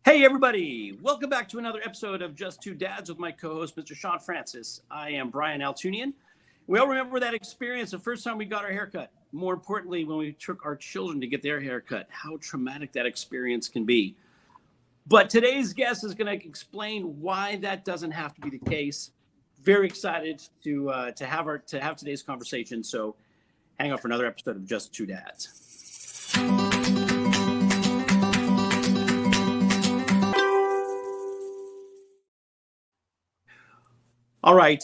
Hey, everybody. Welcome back to another episode of Just Two Dads with my co-host, Mr. Sean Francis. I am Brian Altunian. We all remember that experience the first time we got our haircut. More importantly, when we took our children to get their haircut, how traumatic that experience can be. But today's guest is going to explain why that doesn't have to be the case. Very excited to have today's conversation. So hang on for another episode of Just Two Dads. All right.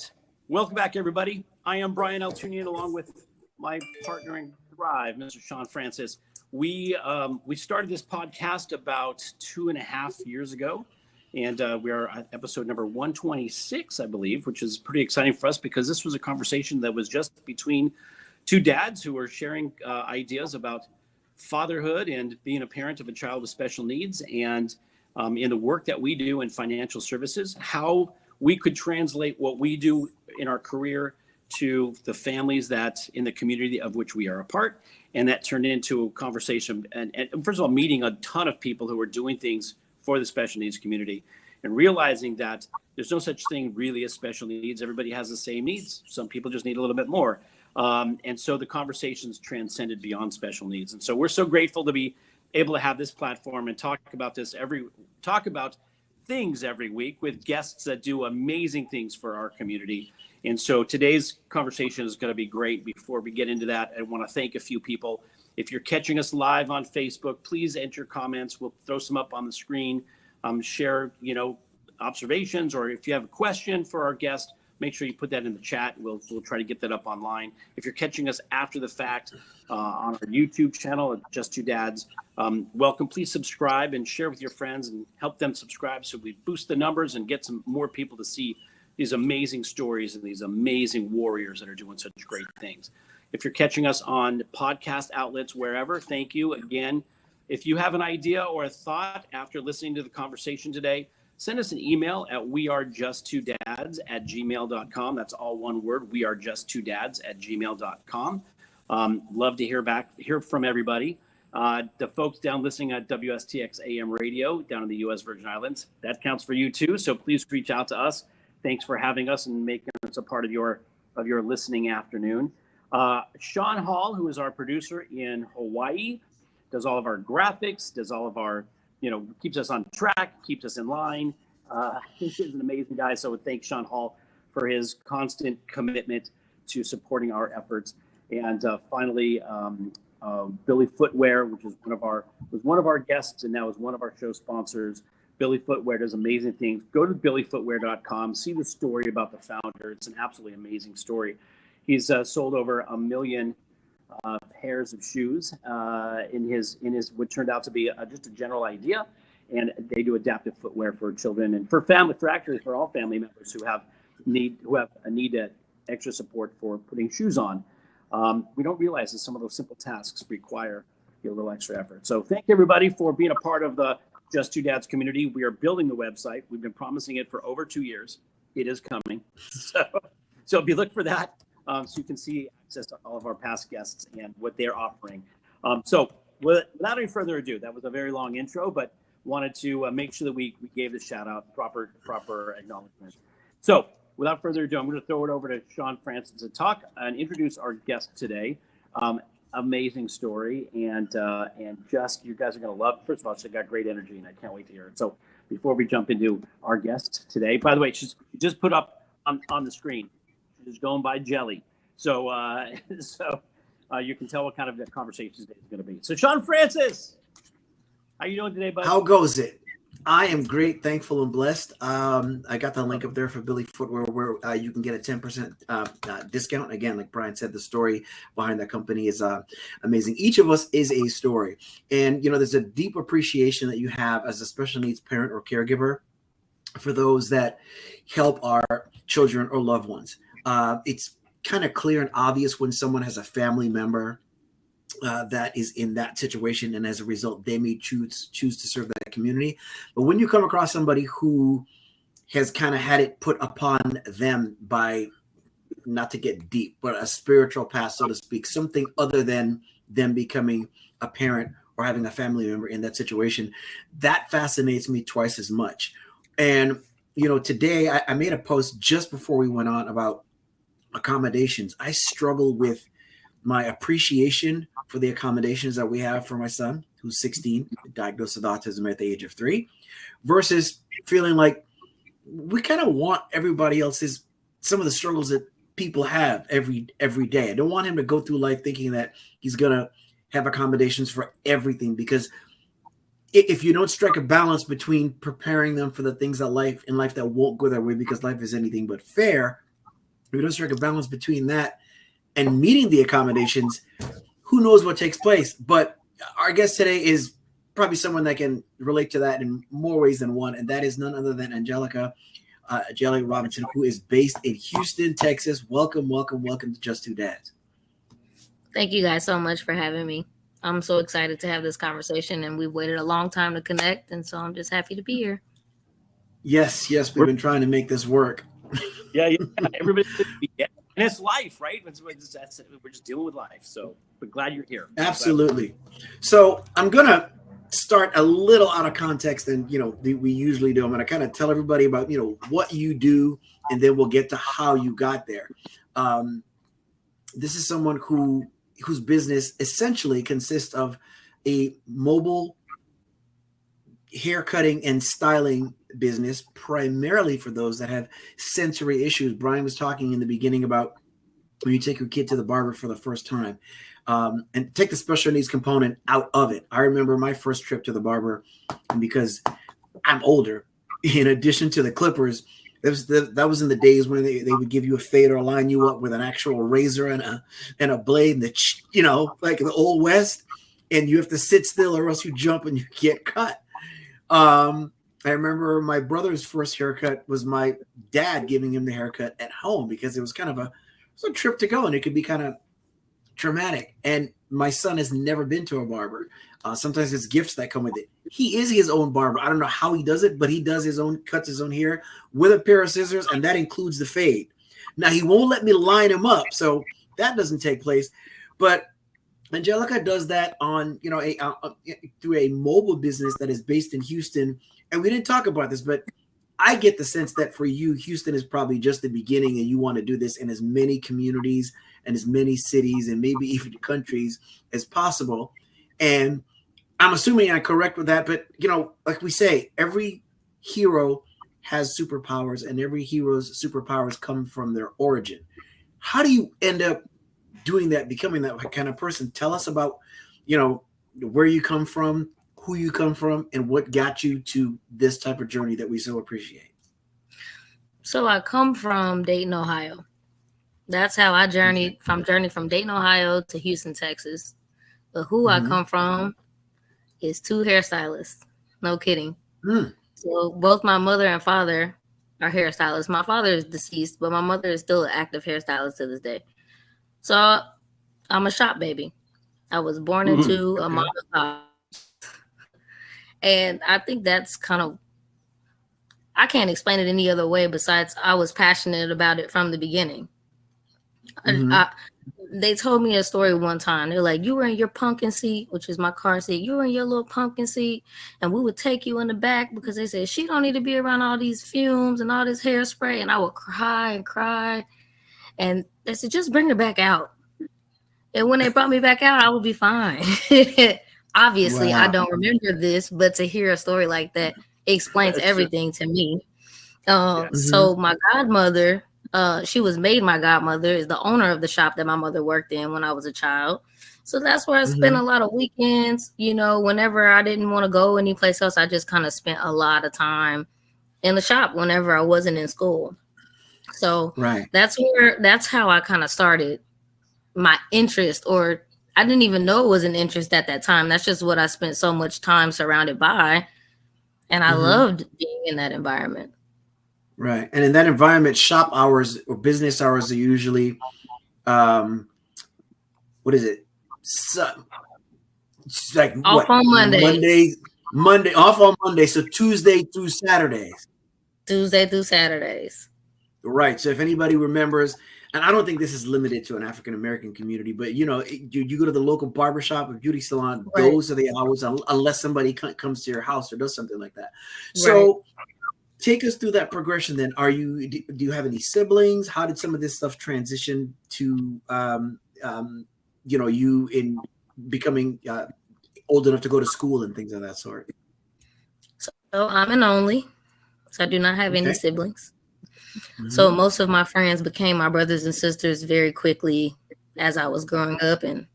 Welcome back, everybody. I am Brian Altunian, along with my partner in Thrive, Mr. Sean Francis. We started this podcast about 2.5 years ago, and we are at episode number 126, I believe, which is pretty exciting for us because this was a conversation that was just between two dads who were sharing ideas about fatherhood and being a parent of a child with special needs, and in the work that we do in financial services, how we could translate what we do in our career to the families that in the community of which we are a part. And that turned into a conversation and first of all, meeting a ton of people who are doing things for the special needs community and realizing that there's no such thing really as special needs. Everybody has the same needs. Some people just need a little bit more. And so the conversations transcended beyond special needs. And so we're so grateful to be able to have this platform and talk about things every week with guests that do amazing things for our community. And so today's conversation is going to be great. Before we get into that, I want to thank a few people. If you're catching us live on Facebook, please enter comments. We'll throw some up on the screen. Share, observations, or if you have a question for our guest, make sure you put that in the chat. We'll try to get that up online. If you're catching us after the fact on our YouTube channel at Just Two Dads, welcome. Please subscribe and share with your friends and help them subscribe so we boost the numbers and get some more people to see these amazing stories and these amazing warriors that are doing such great things. If you're catching us on podcast outlets, wherever, thank you again. If you have an idea or a thought after listening to the conversation today, send us an email at wearejusttwodads@gmail.com. That's all one word, wearejusttwodads@gmail.com. Love to hear from everybody. The folks down listening at WSTX AM radio down in the U.S. Virgin Islands, that counts for you too. So please reach out to us. Thanks for having us and making us a part of your listening afternoon. Sean Hall, who is our producer in Hawaii, does all of our graphics, does all of our keeps us on track, keeps us in line. He's an amazing guy. So thank Sean Hall for his constant commitment to supporting our efforts. And finally, Billy Footwear, which was one of our guests and now is one of our show sponsors. Billy Footwear does amazing things. Go to billyfootwear.com, see the story about the founder. It's an absolutely amazing story. He's sold over 1 million pairs of shoes in his what turned out to be just a general idea, and they do adaptive footwear for children and for all family members who have a need to extra support for putting shoes on. We don't realize that some of those simple tasks require a little extra effort. So thank everybody for being a part of the Just Two Dads community. We are building the website. We've been promising it for over 2 years. It is coming. So be look for that. So you can see access to all of our past guests and what they're offering. So without any further ado, that was a very long intro, but wanted to make sure that we gave the shout out, proper acknowledgement. So without further ado, I'm going to throw it over to Sean Francis to talk and introduce our guest today. Amazing story, and just you guys are going to love. First of all, she's got great energy, and I can't wait to hear it. So before we jump into our guest today, by the way, she's just put up on the screen. Is going by Jelly. So you can tell what kind of conversation today is going to be. So Sean Francis, how you doing today, buddy? How goes it? I am great, thankful, and blessed. I got the link up there for Billy Footwear where you can get a 10% discount. Again, like Brian said, the story behind that company is amazing. Each of us is a story. And, there's a deep appreciation that you have as a special needs parent or caregiver for those that help our children or loved ones. It's kind of clear and obvious when someone has a family member that is in that situation, and as a result, they may choose to serve that community. But when you come across somebody who has kind of had it put upon them by, not to get deep, but a spiritual path, so to speak, something other than them becoming a parent or having a family member in that situation, that fascinates me twice as much. And, today I made a post just before we went on about accommodations. I struggle with my appreciation for the accommodations that we have for my son, who's 16, diagnosed with autism at the age of 3, versus feeling like we kind of want everybody else's, some of the struggles that people have every day. I don't want him to go through life thinking that he's going to have accommodations for everything, because if you don't strike a balance between preparing them for the things that life that won't go their way, because life is anything but fair, if you don't strike a balance between that and meeting the accommodations, who knows what takes place. But our guest today is probably someone that can relate to that in more ways than one, and that is none other than Angelica Robinson, who is based in Houston, Texas. Welcome to Just Two Dads. Thank you guys so much for having me. I'm so excited to have this conversation, and we've waited a long time to connect, and so I'm just happy to be here. Yes, we've been trying to make this work. Yeah, everybody. And it's life, right? We're just dealing with life. So we're glad you're here. Absolutely. So I'm going to start a little out of context than, we usually do. I'm going to kind of tell everybody about, what you do, and then we'll get to how you got there. This is someone whose business essentially consists of a mobile hair cutting and styling business, primarily for those that have sensory issues. Brian was talking in the beginning about when you take your kid to the barber for the first time, and take the special needs component out of it. I remember my first trip to the barber, and because I'm older, in addition to the clippers, that was in the days when they would give you a fade or line you up with an actual razor and a blade, like the old West, and you have to sit still or else you jump and you get cut. I remember my brother's first haircut was my dad giving him the haircut at home, because it was kind of a trip to go, and it could be kind of traumatic. And my son has never been to a barber. Sometimes it's gifts that come with it. He is his own barber. I don't know how he does it, but he does cuts his own hair with a pair of scissors, and that includes the fade. Now, he won't let me line him up, so that doesn't take place. But Angelica does that on, through a mobile business that is based in Houston. And we didn't talk about this, but I get the sense that for you, Houston is probably just the beginning, and you want to do this in as many communities and as many cities and maybe even countries as possible. And I'm assuming I'm correct with that, but like we say, every hero has superpowers, and every hero's superpowers come from their origin. How do you end up doing that, becoming that kind of person? Tell us about, where you come from, who you come from, and what got you to this type of journey that we so appreciate. So I come from Dayton, Ohio. That's how I journeyed from Dayton, Ohio to Houston, Texas. But who I come from is 2 hairstylists. No kidding. So both my mother and father are hairstylists. My father is deceased, but my mother is still an active hairstylist to this day. So I'm a shop baby. I was born into a mom and pop. And I think that's kind of, I can't explain it any other way besides I was passionate about it from the beginning. They told me a story one time. They're like, you were in your pumpkin seat, which is my car seat. You were in your little pumpkin seat, and we would take you in the back because they said, she don't need to be around all these fumes and all this hairspray. And I would cry and cry. And they said, just bring her back out. And when they brought me back out, I would be fine. Obviously, I don't remember this, but to hear a story like that explains everything to me. So my godmother, she was made my godmother, is the owner of the shop that my mother worked in when I was a child. So that's where I spent a lot of weekends. Whenever I didn't want to go anyplace else, I just kind of spent a lot of time in the shop whenever I wasn't in school. So that's how I kind of started my interest, or I didn't even know it was an interest at that time. That's just what I spent so much time surrounded by. And I loved being in that environment. Right. And in that environment, shop hours or business hours are usually, what is it? It's like off on Mondays. Monday, off on Monday. So Tuesday through Saturdays. Tuesday through Saturdays. Right. So if anybody remembers, and I don't think this is limited to an African American community, but you know, you go to the local barbershop or beauty salon, Right. those are the hours, unless somebody comes to your house or does something like that. So take us through that progression. Then, do you have any siblings? How did some of this stuff transition to, you know, you in becoming old enough to go to school and things of that sort? So I'm an only, so I do not have any Okay. siblings. Mhm. So most of my friends became my brothers and sisters very quickly as I was growing up, and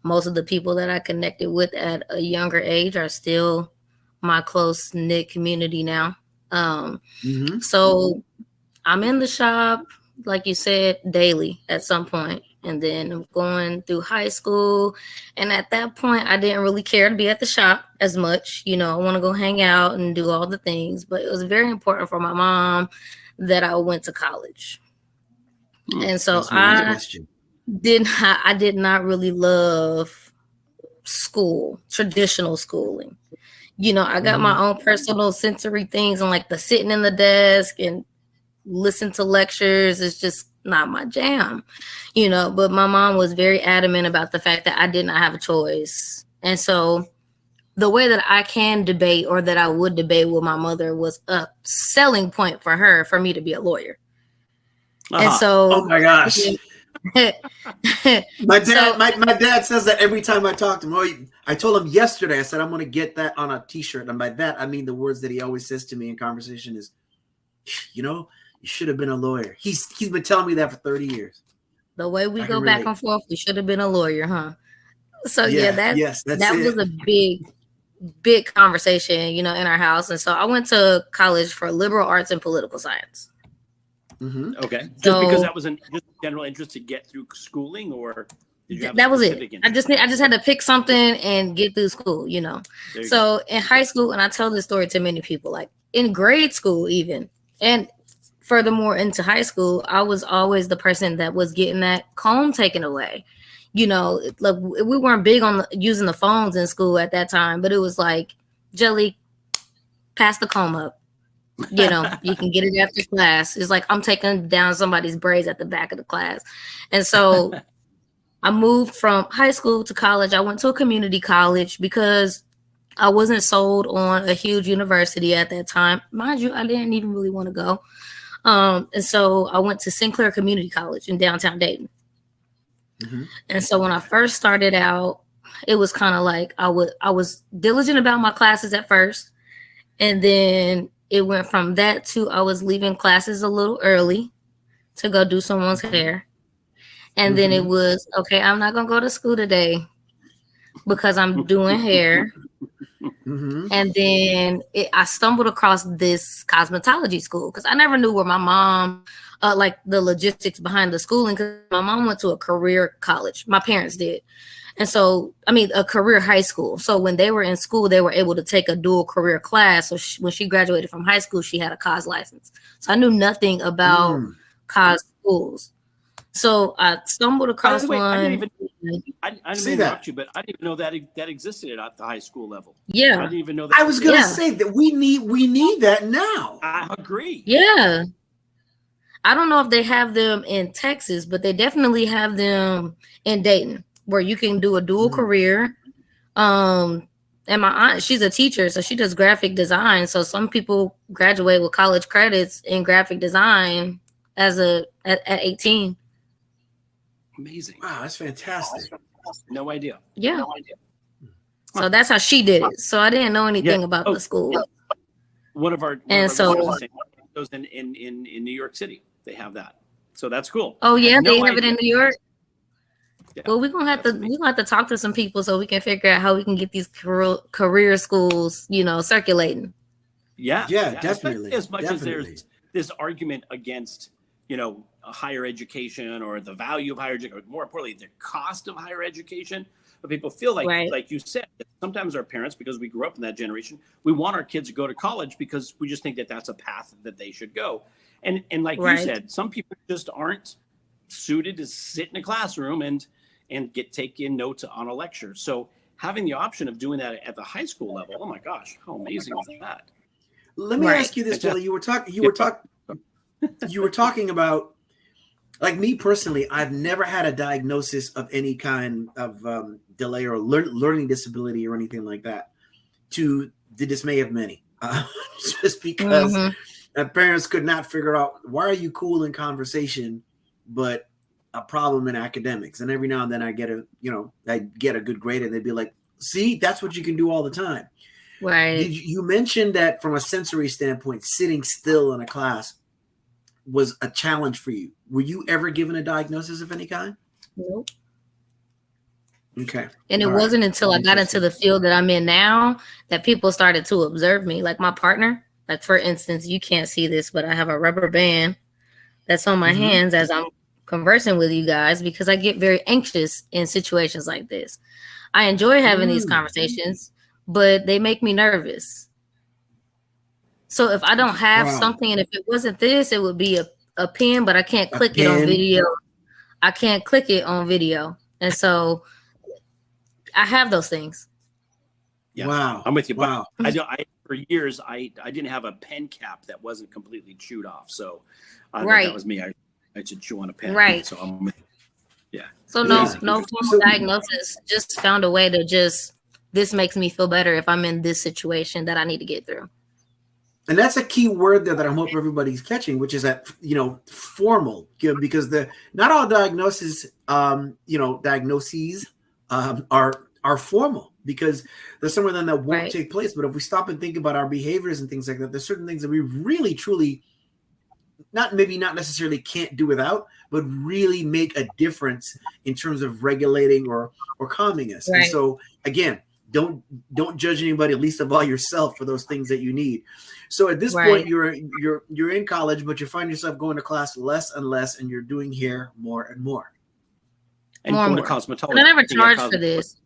most of the people that I connected with at a younger age are still my close knit community now. Mhm. So I'm in the shop, like you said, daily at some point. And then I'm going through high school. And at that point, I didn't really care to be at the shop as much. You know, I want to go hang out and do all the things. But it was very important for my mom that I went to college. And so That's my next question. I did not really love school, traditional schooling. You know, I got my own personal sensory things and like the sitting in the desk and listen to lectures is just not my jam, you know, but my mom was very adamant about the fact that I did not have a choice. And so the way that I can debate or that I would debate with my mother was a selling point for her for me to be a lawyer. And so oh my gosh. My dad, So- my dad says that every time I talk to him. Oh, I told him yesterday. I said I'm going to get that on a T-shirt, and by that I mean the words that he always says to me in conversation is, you know, you should have been a lawyer. He's been telling me that for 30 years. The way we I go can back relate. and forth, we should have been a lawyer, huh? So Yes, that was a big conversation, you know, in our house. And so I went to college for liberal arts and political science. Mm-hmm. Okay. Just So- because that was just general interest to get through schooling, or did you have a That was it. specific I interest? just had to pick something and get through school, you know. There you So in high school, and I tell this story to many people, like in grade school even, and furthermore into high school, I was always the person that was getting that comb taken away. You know, like we weren't big on using the phones in school at that time, but it was like, Jelly, pass the comb up. You know, you can get it after class. It's like I'm taking down somebody's braids at the back of the class. And so I moved from high school to college. I went to a community college because I wasn't sold on a huge university at that time. Mind you, I didn't even really want to go. And so I went to Sinclair Community College in downtown Dayton. Mm-hmm. And so when I first started out, it was kind of like I was diligent about my classes at first. And then it went from that to I was leaving classes a little early to go do someone's hair. And then it was, okay, I'm not going to go to school today because I'm doing hair. Mm-hmm. And then I stumbled across this cosmetology school because I never knew where my mom, like the logistics behind the schooling, because my mom went to a career college. My parents did. And so, I mean, a career high school. So when they were in school, they were able to take a dual career class. So when she graduated from high school, she had a cos license. So I knew nothing about cos schools. So I stumbled across one. I didn't See mean to that. interrupt you, but I didn't even know that existed at the high school level. I Yeah. didn't even know that. I was gonna Yeah. say that we need that now. I agree. Yeah. I don't know if they have them in Texas, but they definitely have them in Dayton where you can do a dual career. And my aunt, she's a teacher, so she does graphic design. So some people graduate with college credits in graphic design at 18. Amazing. Wow, that's fantastic. No idea. Yeah. No idea. So that's how she did it. So I didn't know anything Yeah. about Oh, the school. One of our And so- listeners goes in New York City. They have that, so that's cool. Oh yeah, I had no they have it idea. in New York. Yeah, Well, we're gonna have to talk to some people so we can figure out how we can get these career schools, you know, circulating. Yeah, definitely, As much as definitely. there's this argument against, you know, higher education or the value of higher education, or more importantly, the cost of higher education. But people feel like, Right. like you said, that sometimes our parents, because we grew up in that generation, we want our kids to go to college because we just think that that's a path that they should go. And like Right. you said, some people just aren't suited to sit in a classroom and take in notes on a lecture. So having the option of doing that at the high school level, oh my gosh, how amazing is that? Let me Right. ask you this, Jelly. You were talking about like me personally, I've never had a diagnosis of any kind of delay or learning disability or anything like that, to the dismay of many. Just because Mm-hmm. my parents could not figure out, why are you cool in conversation, but a problem in academics? And every now and then I get a good grade, and they'd be like, see, that's what you can do all the time. Right. You mentioned that from a sensory standpoint, sitting still in a class was a challenge for you. Were you ever given a diagnosis of any kind? Nope. Okay. And it All wasn't right. until I got into the field that I'm in now that people started to observe me. Like my partner, like for instance, you can't see this, but I have a rubber band that's on my hands as I'm conversing with you guys, because I get very anxious in situations like this. I enjoy having these conversations, but they make me nervous. So if I don't have Wow. something, and if it wasn't this, it would be a pen, but I can't A click it on pen. video. I can't click it on video. And so I have those things. Yeah, Wow. I'm with you. Wow. But for years, I didn't have a pen cap that wasn't completely chewed off. So that was me. I should chew on a pen. Right. So I'm with, yeah. So Yeah. no formal diagnosis, just found a way to this makes me feel better if I'm in this situation that I need to get through. And that's a key word there that I hope everybody's catching, which is that, formal, because not all diagnoses are formal, because there's some of them that won't take place. But if we stop and think about our behaviors and things like that, there's certain things that we really, truly, not necessarily can't do without, but really make a difference in terms of regulating or calming us. Right. And so again, don't judge anybody, least of all yourself, for those things that you need. So at this point, you're in college, but you find yourself going to class less and less, and you're doing hair more and more. And going to cosmetology. And I never charged for this.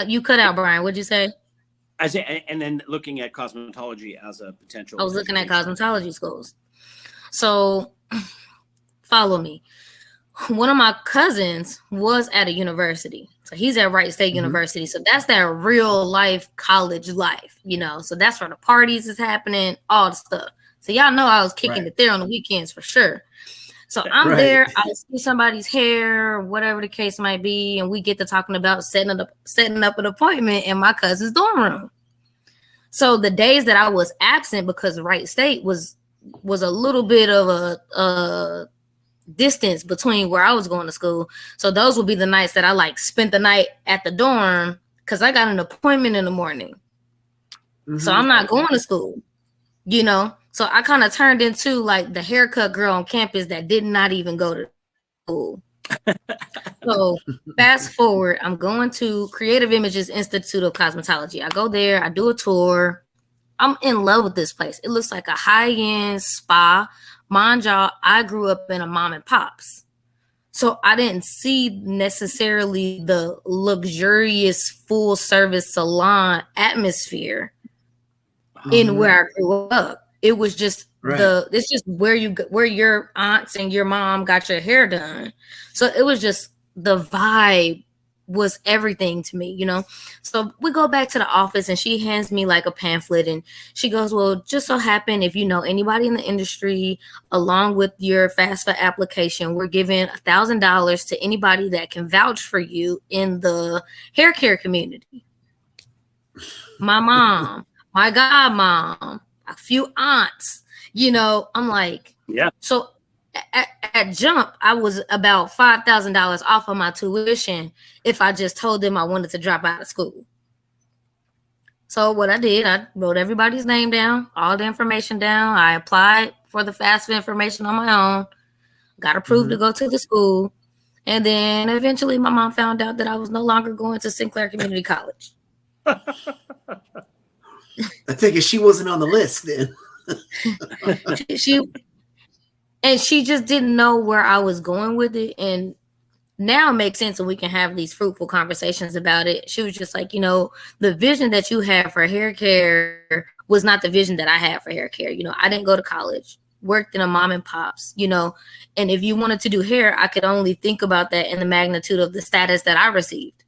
You cut out, Brian. What'd you say? I say, and then looking at cosmetology as a potential. I was looking at cosmetology schools. So follow me. One of my cousins was at a university. So he's at Wright State University. So that's that real life college life, So that's where the parties is happening, all the stuff. So y'all know I was kicking it there on the weekends for sure. So I'm there, I see somebody's hair, whatever the case might be, and we get to talking about setting up an appointment in my cousin's dorm room. So the days that I was absent, because Wright State was a little bit of a distance between where I was going to school. So those would be the nights that I spent the night at the dorm, because I got an appointment in the morning. So I'm not going to school, So I kind of turned into the haircut girl on campus that did not even go to school. So fast forward, I'm going to Creative Images Institute of Cosmetology. I go there, I do a tour. I'm in love with this place. It looks like a high-end spa. Mind y'all, I grew up in a mom and pops. So I didn't see necessarily the luxurious full service salon atmosphere in where I grew up. It was just it's just where your aunts and your mom got your hair done. So it was just, the vibe was everything to me, So we go back to the office, and she hands me a pamphlet, and she goes, well, just so happen, if you know anybody in the industry, along with your FAFSA application, we're giving $1,000 to anybody that can vouch for you in the hair care community. My mom, my godmom, a few aunts, I'm like, yeah. So at Jump, I was about $5,000 off of my tuition if I just told them I wanted to drop out of school. So what I did, I wrote everybody's name down, all the information down. I applied for the FAFSA information on my own, got approved to go to the school. And then eventually my mom found out that I was no longer going to Sinclair Community College. I take it she wasn't on the list then. She just didn't know where I was going with it. And now it makes sense, and we can have these fruitful conversations about it. She was just like, the vision that you have for hair care was not the vision that I had for hair care. I didn't go to college, worked in a mom and pops, and if you wanted to do hair, I could only think about that in the magnitude of the status that I received,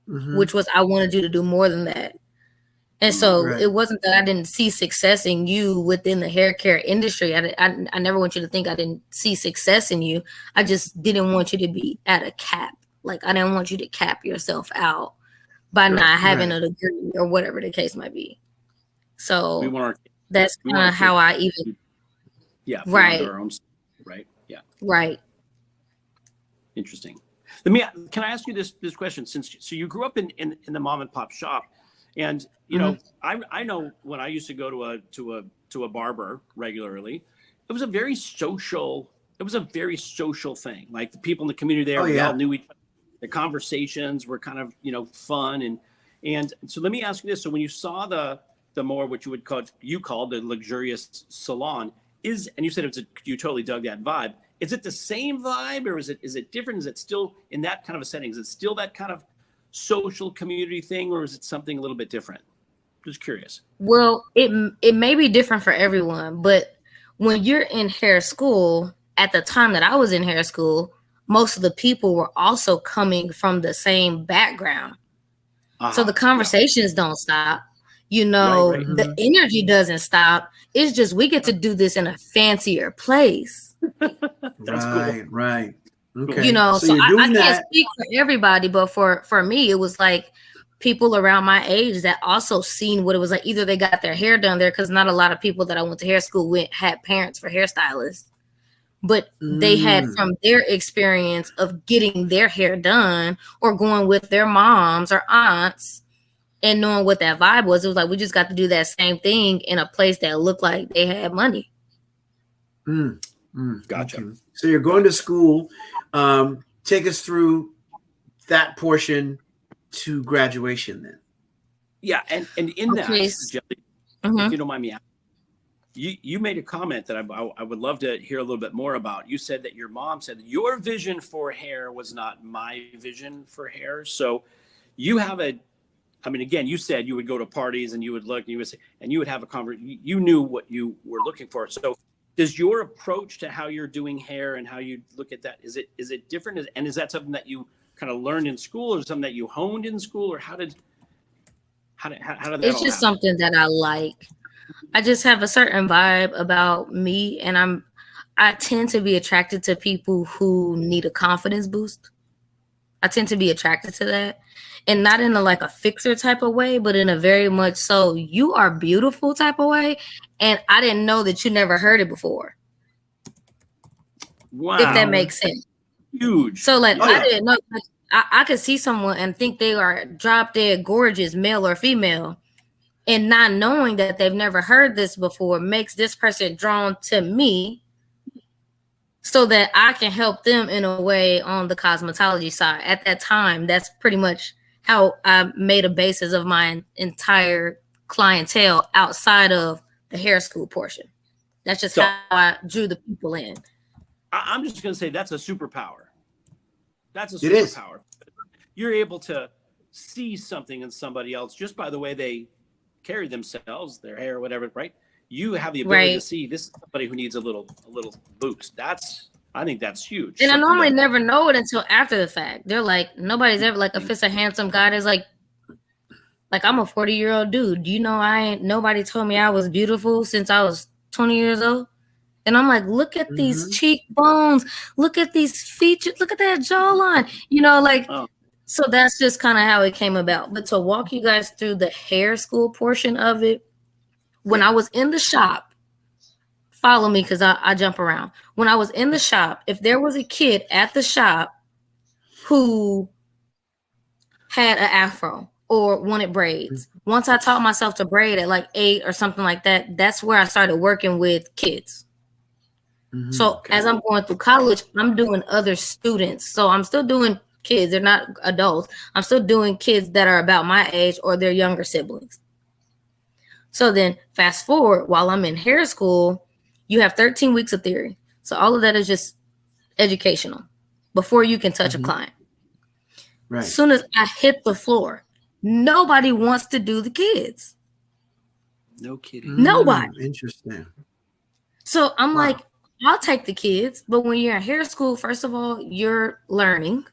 which was, I wanted you to do more than that. And so Right. it wasn't that I didn't see success in you within the hair care industry. I never want you to think I didn't see success in you. I just didn't want you to be at a cap. Like, I didn't want you to cap yourself out by not having a degree or whatever the case might be. So that's kind of how I even. Yeah. Right. Our own, right. Yeah. Right. Interesting. Can I ask you this question? So you grew up in the mom and pop shop, and you know, I know when I used to go to a barber regularly, it was a very social thing. Like the people in the community there, we all knew each other. The conversations were kind of, you know, fun. And so let me ask you this. So when you saw the more, what you call the luxurious salon, and you said you totally dug that vibe. Is it the same vibe, or is it different? Is it still in that kind of a setting? Is it still that kind of social community thing, or is it something a little bit different? Just curious. Well, it may be different for everyone, but when you're in hair school, at the time that I was in hair school, most of the people were also coming from the same background. So the conversations don't stop. You know, the energy doesn't stop. It's just we get to do this in a fancier place. That's cool. Right. Okay. You know, so I can't speak for everybody, but for me, it was like people around my age that also seen what it was like. Either they got their hair done there, because not a lot of people that I went to hair school with had parents for hairstylists, but they had from their experience of getting their hair done or going with their moms or aunts and knowing what that vibe was. It was like we just got to do that same thing in a place that looked like they had money. Gotcha. Okay. So you're going to school. Take us through that portion to graduation then. Yeah, and in that, Jelly, if you don't mind me asking, you made a comment that I would love to hear a little bit more about. You said that your mom said your vision for hair was not my vision for hair. So you have again, you said you would go to parties and you would look and you would have a conversation. You knew what you were looking for. So does your approach to how you're doing hair and how you look at that, is it different? And is that something that you kind of learned in school, or something that you honed in school, or how did that it's just something that I like. I just have a certain vibe about me, and I tend to be attracted to people who need a confidence boost. I tend to be attracted to that, and not in a fixer type of way, but in a very much so you are beautiful type of way. And I didn't know that you never heard it before. Wow. If that makes sense. Huge. So I didn't know. I could see someone and think they are drop dead gorgeous, male or female, and not knowing that they've never heard this before makes this person drawn to me so that I can help them in a way on the cosmetology side. At that time, that's pretty much how I made a basis of my entire clientele outside of the hair school portion. That's just how I drew the people in. I'm just going to say that's a superpower. That's a superpower. You're able to see something in somebody else just by the way they carry themselves, their hair, whatever, right? You have the ability to see this is somebody who needs a little boost. I think that's huge. And I normally never know it until after the fact. They're like, nobody's ever if it's a handsome guy that's like I'm a 40-year-old dude. You know, nobody told me I was beautiful since I was 20 years old. And I'm like, look at these cheekbones, look at these features, look at that jawline, you know, so that's just kind of how it came about. But to walk you guys through the hair school portion of it, when I was in the shop, follow me because I jump around. When I was in the shop, if there was a kid at the shop who had an afro or wanted braids, once I taught myself to braid at 8 or something like that, that's where I started working with kids. So as I'm going through college, I'm doing other students. So I'm still doing kids. They're not adults. I'm still doing kids that are about my age or their younger siblings. So then fast forward, while I'm in hair school, you have 13 weeks of theory. So all of that is just educational before you can touch a client. Right. As soon as I hit the floor, nobody wants to do the kids. No kidding. Nobody. Interesting. So I'm like, I'll take the kids, but when you're in hair school, first of all, you're learning.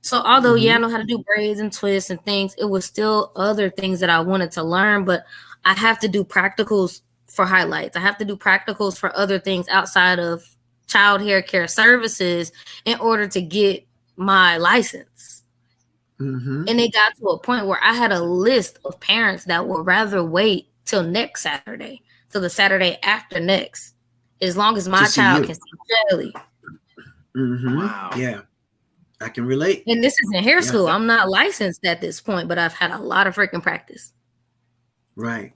So although I know how to do braids and twists and things, it was still other things that I wanted to learn, but I have to do practicals for highlights. I have to do practicals for other things outside of child hair care services in order to get my license. And it got to a point where I had a list of parents that would rather wait till next Saturday, till the Saturday after next, as long as my child can see Jelly. Wow. Yeah, I can relate. And this isn't hair school. I'm not licensed at this point, but I've had a lot of freaking practice. Right.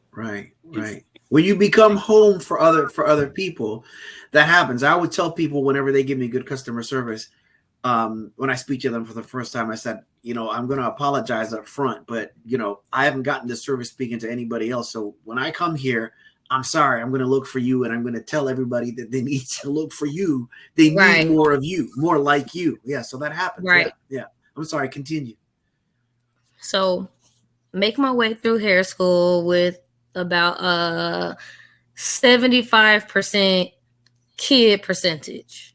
When you become home for other people, that happens. I would tell people whenever they give me good customer service, when I speak to them for the first time, I said, I'm going to apologize up front, but I haven't gotten this service speaking to anybody else. So when I come here, I'm sorry, I'm going to look for you, and I'm going to tell everybody that they need to look for you. They need more of you, more like you. Yeah, so that happens. Right. Yeah. I'm sorry, continue. So make my way through hair school with about 75% kid percentage.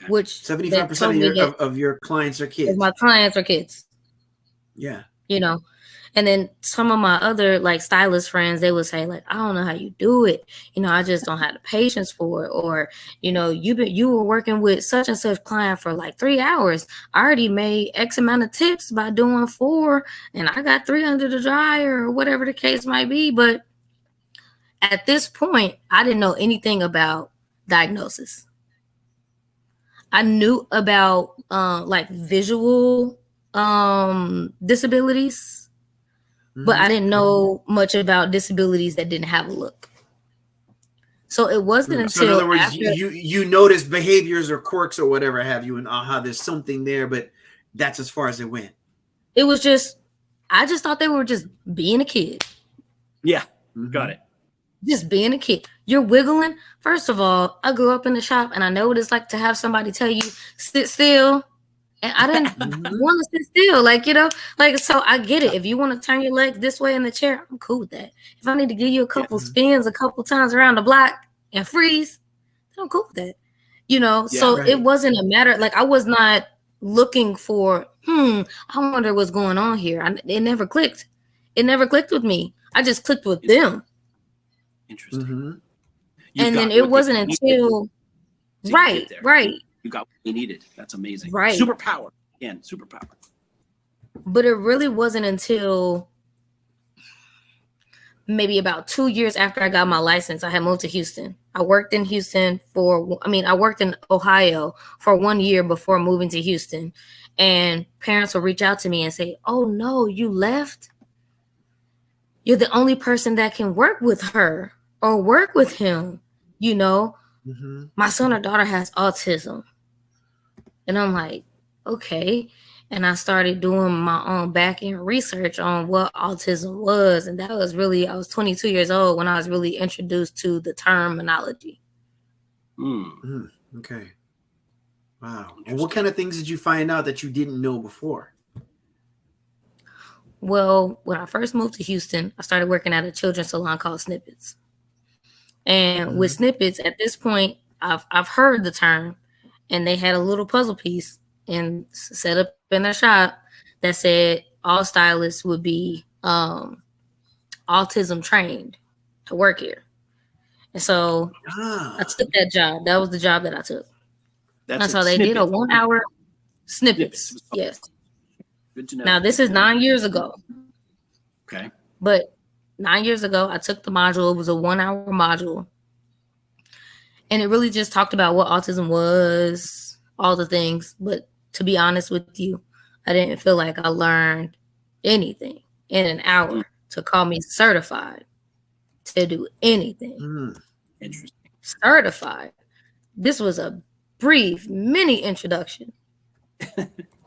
Which 75% of your clients are kids. My clients are kids. Yeah. And then some of my other like stylist friends, they would say like, I don't know how you do it. I just don't have the patience for it. Or, you were working with such and such client for like 3 hours. I already made X amount of tips by doing 4 and I got 3 under the dryer or whatever the case might be. But at this point, I didn't know anything about diagnosis. I knew about like visual disabilities, but I didn't know much about disabilities that didn't have a look. So it wasn't until in other words, you notice behaviors or quirks or whatever have you, and there's something there, but that's as far as it went. It was just, I just thought they were just being a kid. Yeah, got it. Just being a kid. You're wiggling. First of all, I grew up in the shop and I know what it's like to have somebody tell you, sit still. And I didn't want to sit still. So I get it. If you want to turn your legs this way in the chair, I'm cool with that. If I need to give you a couple spins a couple times around the block and freeze, then I'm cool with that. So it wasn't a matter, like I was not looking for, I wonder what's going on here. It never clicked. It never clicked with me. I just clicked with them. Interesting. And then it wasn't until right. You got what you needed. That's amazing. Right. Superpower. Again, superpower. But it really wasn't until maybe about 2 years after I got my license, I had moved to Houston. I worked in Ohio for 1 year before moving to Houston. And parents will reach out to me and say, oh no, you left? You're the only person that can work with her or work with him. My son or daughter has autism. And I'm like, okay. And I started doing my own back end research on what autism was. And that was I was 22 years old when I was really introduced to the terminology. Okay. Wow. And what kind of things did you find out that you didn't know before? Well, when I first moved to Houston, I started working at a children's salon called Snippets. And with Snippets, at this point, I've heard the term, and they had a little puzzle piece and set up in their shop that said all stylists would be autism trained to work here. And so I took that job. That was the job that I took. That's how they did a 1 hour snippets. Yes. Good to know. Now, this is 9 years ago. Okay. But 9 years ago, I took the module. It was a 1 hour module. And it really just talked about what autism was, all the things. But to be honest with you, I didn't feel like I learned anything in an hour to call me certified to do anything. Interesting. Certified. This was a brief mini introduction.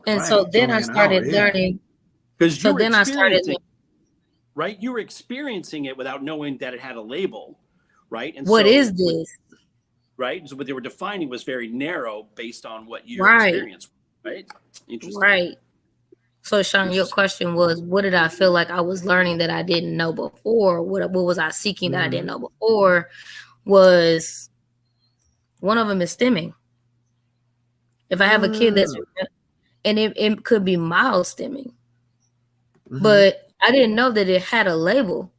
And so then I started learning. Because you were experiencing it without knowing that it had a label, right? And what is this? Right. So what they were defining was very narrow based on what your experience, right? Interesting. Right. So Sean, your question was, what did I feel like I was learning that I didn't know before? What was I seeking that I didn't know before? Was one of them is stimming. If I have a kid and it could be mild stimming. Mhm. But I didn't know that it had a label.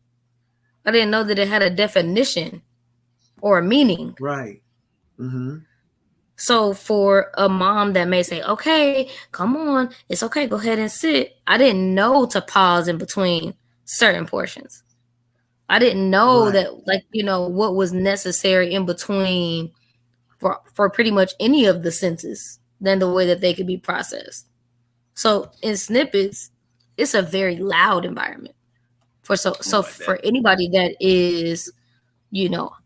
I didn't know that it had a definition or a meaning. Right. Mm-hmm. So for a mom that may say, okay, come on, it's okay, go ahead and sit. I didn't know to pause in between certain portions. I didn't know Right. that, like, what was necessary in between for pretty much any of the senses than the way that they could be processed. So in snippets, it's a very loud environment. For anybody that is,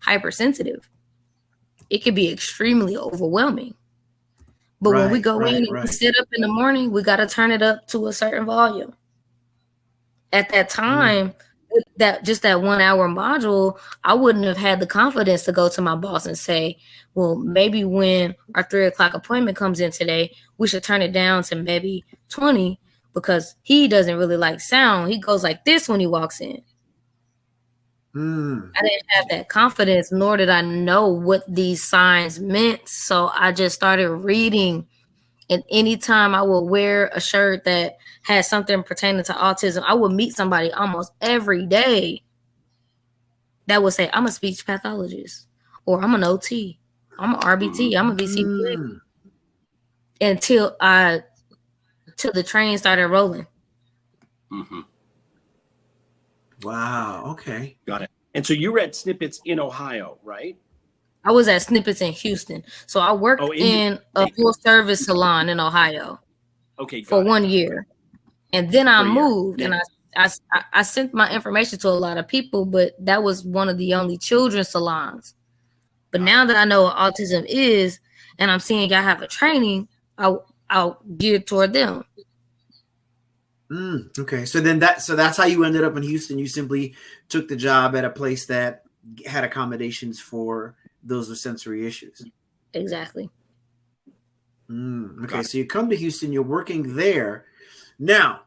hypersensitive, it could be extremely overwhelming. But when we go in and we sit up in the morning, we got to turn it up to a certain volume. At that time, that 1 hour module, I wouldn't have had the confidence to go to my boss and say, well, maybe when our 3:00 appointment comes in today, we should turn it down to maybe 20 because he doesn't really like sound. He goes like this when he walks in. I didn't have that confidence, nor did I know what these signs meant. So I just started reading. And anytime I would wear a shirt that had something pertaining to autism, I would meet somebody almost every day that would say, I'm a speech pathologist, or I'm an OT, I'm an RBT, I'm a VCPA. Until the train started rolling. Mm-hmm. Wow. Okay. Got it. And so you were at Snippets in Ohio, right? I was at Snippets in Houston. So I worked in a full service salon in Ohio. Okay. For 1 year. And then I moved and I sent my information to a lot of people, but that was one of the only children's salons. But now that I know what autism is and I'm seeing y'all have a training, I'll gear toward them. Okay. So that's how you ended up in Houston. You simply took the job at a place that had accommodations for those with sensory issues. Exactly. Okay. So you come to Houston, you're working there. Now,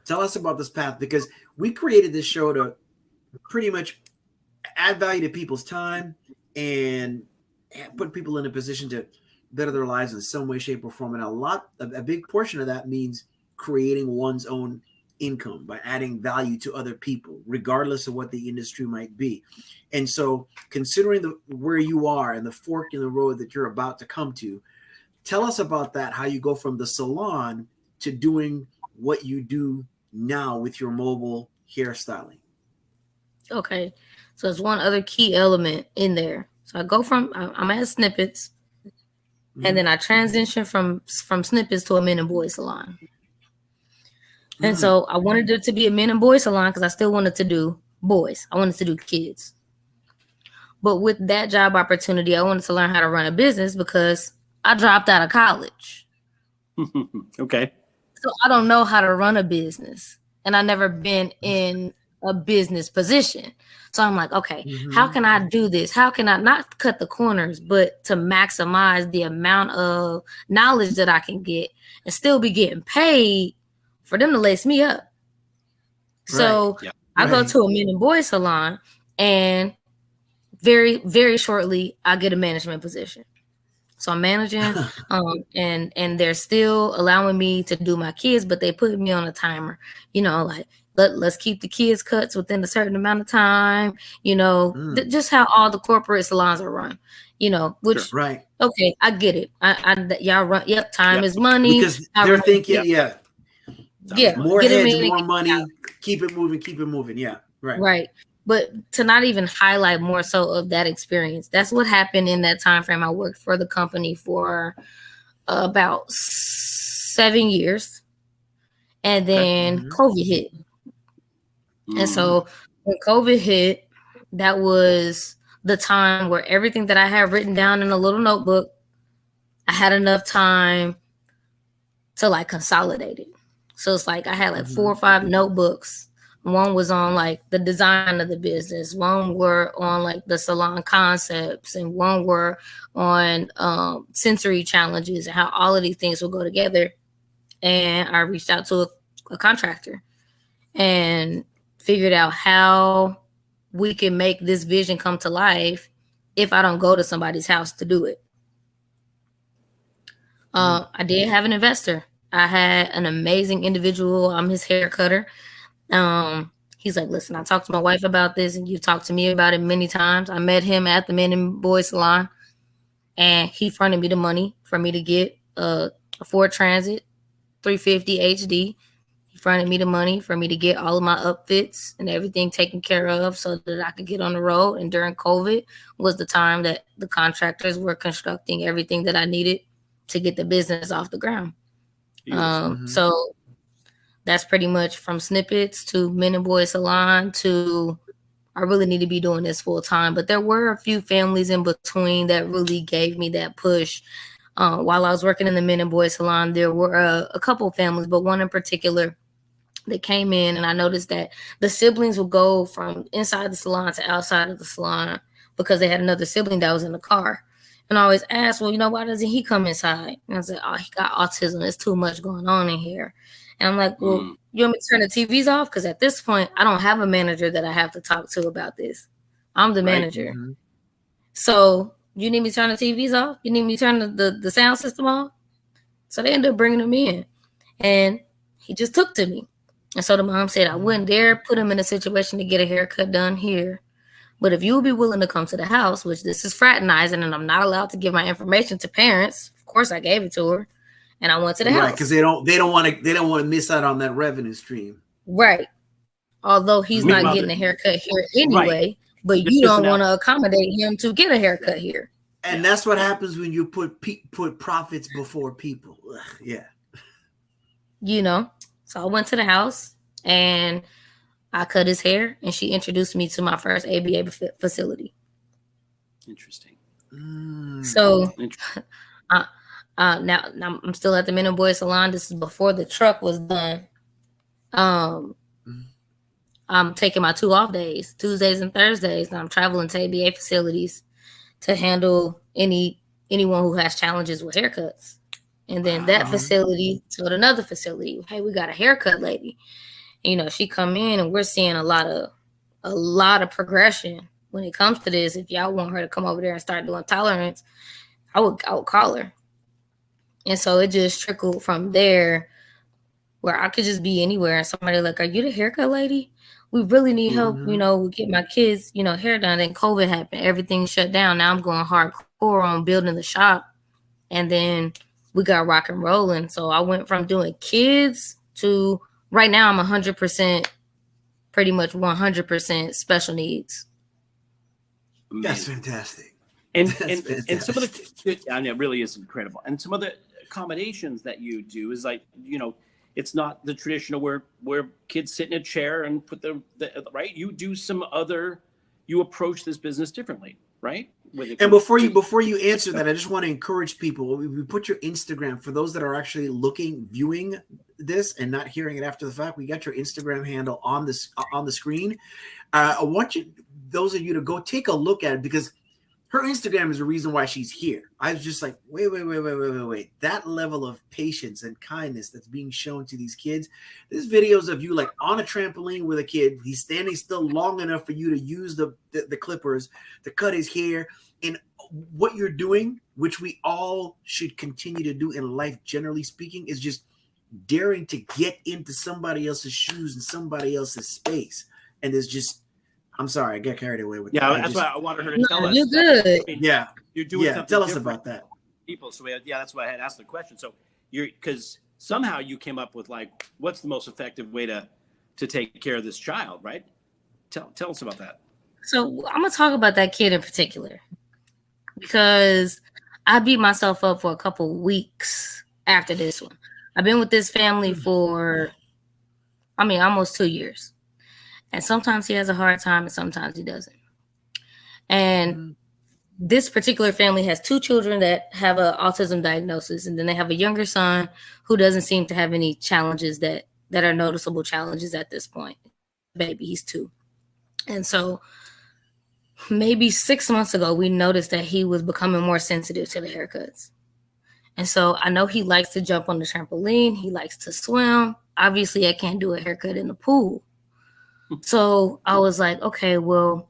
tell us about this path, because we created this show to pretty much add value to people's time and put people in a position to better their lives in some way, shape, or form. And a big portion of that means creating one's own income by adding value to other people, regardless of what the industry might be. And so, considering where you are and the fork in the road that you're about to come to, tell us about that, how you go from the salon to doing what you do now with your mobile hairstyling. Okay. So there's one other key element in there. So I'm at Snippets, and then I transition from Snippets to a men and boys salon. And so I wanted it to be a men and boys salon because I still wanted to do boys. I wanted to do kids. But with that job opportunity, I wanted to learn how to run a business because I dropped out of college. Okay. So I don't know how to run a business, and I've never been in a business position. So I'm like, okay, how can I do this? How can I not cut the corners, but to maximize the amount of knowledge that I can get and still be getting paid for them to lace me up? So I go to a men and boys salon, and very, very shortly, I get a management position. So I'm managing, and they're still allowing me to do my kids, but they put me on a timer, like let's keep the kids cuts within a certain amount of time, just how all the corporate salons are run, which, okay, I get it. Y'all run, time is money. Because they're thinking, more heads, more money, keep it moving. Yeah, right. But to not even highlight more so of that experience, that's what happened in that time frame. I worked for the company for about 7 years, and then COVID hit. And so when COVID hit, that was the time where everything that I had written down in a little notebook, I had enough time to consolidate it. So it's like I had 4 or 5 notebooks. One was on the design of the business. One were on the salon concepts, and one were on sensory challenges and how all of these things will go together. And I reached out to a contractor and figured out how we can make this vision come to life if I don't go to somebody's house to do it. I did have an investor I had an amazing individual. I'm his hair cutter. He's like, listen, I talked to my wife about this, and you've talked to me about it many times. I met him at the Men and Boys Salon, and he fronted me the money for me to get a Ford Transit 350 HD. He fronted me the money for me to get all of my upfits and everything taken care of so that I could get on the road. And during COVID was the time that the contractors were constructing everything that I needed to get the business off the ground. So that's pretty much from snippets to Men and Boys Salon to I really need to be doing this full time. But there were a few families in between that really gave me that push. While I was working in the Men and Boys Salon, there were a couple of families, but one in particular that came in, and I noticed that the siblings would go from inside the salon to outside of the salon because they had another sibling that was in the car. And I always asked, well, why doesn't he come inside? And I said, oh, he got autism. There's too much going on in here. And I'm like, well, you want me to turn the TVs off? Because at this point, I don't have a manager that I have to talk to about this. I'm the manager. So you need me to turn the TVs off? You need me to turn the sound system off? So they ended up bringing him in. And he just took to me. And so the mom said, I wouldn't dare put him in a situation to get a haircut done here. But if you would be willing to come to the house, which this is fraternizing, and I'm not allowed to give my information to parents. Of course, I gave it to her, and I went to the house. Right, because they don't want to miss out on that revenue stream. Right. Although he's not getting a haircut here anyway, but you don't want to accommodate him to get a haircut here. And that's what happens when you put profits before people. Yeah. So I went to the house and I cut his hair, and she introduced me to my first ABA facility. Interesting. So now I'm still at the Men and Boys Salon. This is before the truck was done. I'm taking my 2 off days, Tuesdays and Thursdays, and I'm traveling to ABA facilities to handle anyone who has challenges with haircuts. And then that facility told another facility, hey, we got a haircut lady. She come in, and we're seeing a lot of progression when it comes to this. If y'all want her to come over there and start doing tolerance, I would call her. And so it just trickled from there where I could just be anywhere. And somebody like, are you the haircut lady? We really need help, get my kids, hair done. Then COVID happened. Everything shut down. Now I'm going hardcore on building the shop. And then we got rock and rolling. So I went from doing kids to right now I'm 100%, pretty much 100% special needs. That's fantastic. And some of it really is incredible. And some of the accommodations that you do is like, it's not the traditional where kids sit in a chair and put the right. You do you approach this business differently, right? And before you answer that, I just want to encourage people. We put your Instagram for those that are actually viewing this and not hearing it after the fact. We got your Instagram handle on the screen. I want those of you to go take a look at it because her Instagram is the reason why she's here. I was just like, wait. That level of patience and kindness that's being shown to these kids. There's videos of you like on a trampoline with a kid. He's standing still long enough for you to use the clippers to cut his hair. And what you're doing, which we all should continue to do in life, generally speaking, is just daring to get into somebody else's shoes and somebody else's space. And there's just, I'm sorry, I got carried away with that. Yeah, that's why I wanted her to tell us. You're good. You're doing something. Tell us about that. People, so that's why I had asked the question. So because somehow you came up with like, what's the most effective way to take care of this child, right? Tell us about that. So I'm gonna talk about that kid in particular because I beat myself up for a couple weeks after this one. I've been with this family for, almost 2 years. And sometimes he has a hard time and sometimes he doesn't. And this particular family has 2 children that have an autism diagnosis. And then they have a younger son who doesn't seem to have any challenges that are noticeable challenges at this point. Baby, he's 2. And so maybe 6 months ago, we noticed that he was becoming more sensitive to the haircuts. And so I know he likes to jump on the trampoline. He likes to swim. Obviously, I can't do a haircut in the pool. So I was like, okay, well,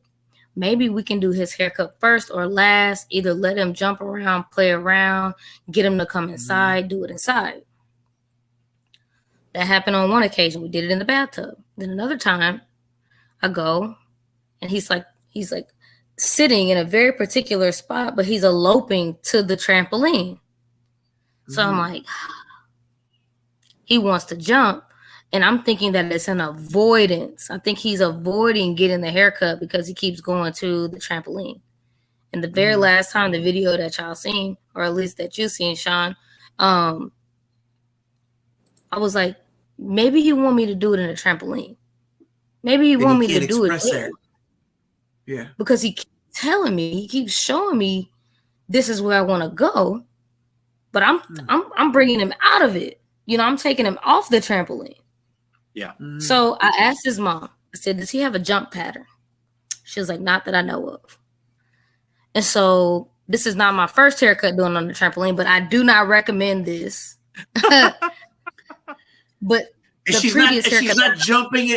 maybe we can do his haircut first or last. Either let him jump around, play around, get him to come inside, do it inside. That happened on one occasion. We did it in the bathtub. Then another time, I go, and he's like sitting in a very particular spot, but he's eloping to the trampoline. So I'm like, he wants to jump. And I'm thinking that it's an avoidance. I think he's avoiding getting the haircut because he keeps going to the trampoline. And the very last time, the video that y'all seen, or at least that you seen, Sean, I was like, maybe he want me to do it in a trampoline. Maybe he want me to do it there. Yeah. Because he keeps telling me, he keeps showing me this is where I want to go. But I'm bringing him out of it. You know, I'm taking him off the trampoline. Yeah. So I asked his mom, I said, does he have a jump pattern? She was like, not that I know of. And so this is not my first haircut doing on the trampoline, but I do not recommend this. But she's not jumping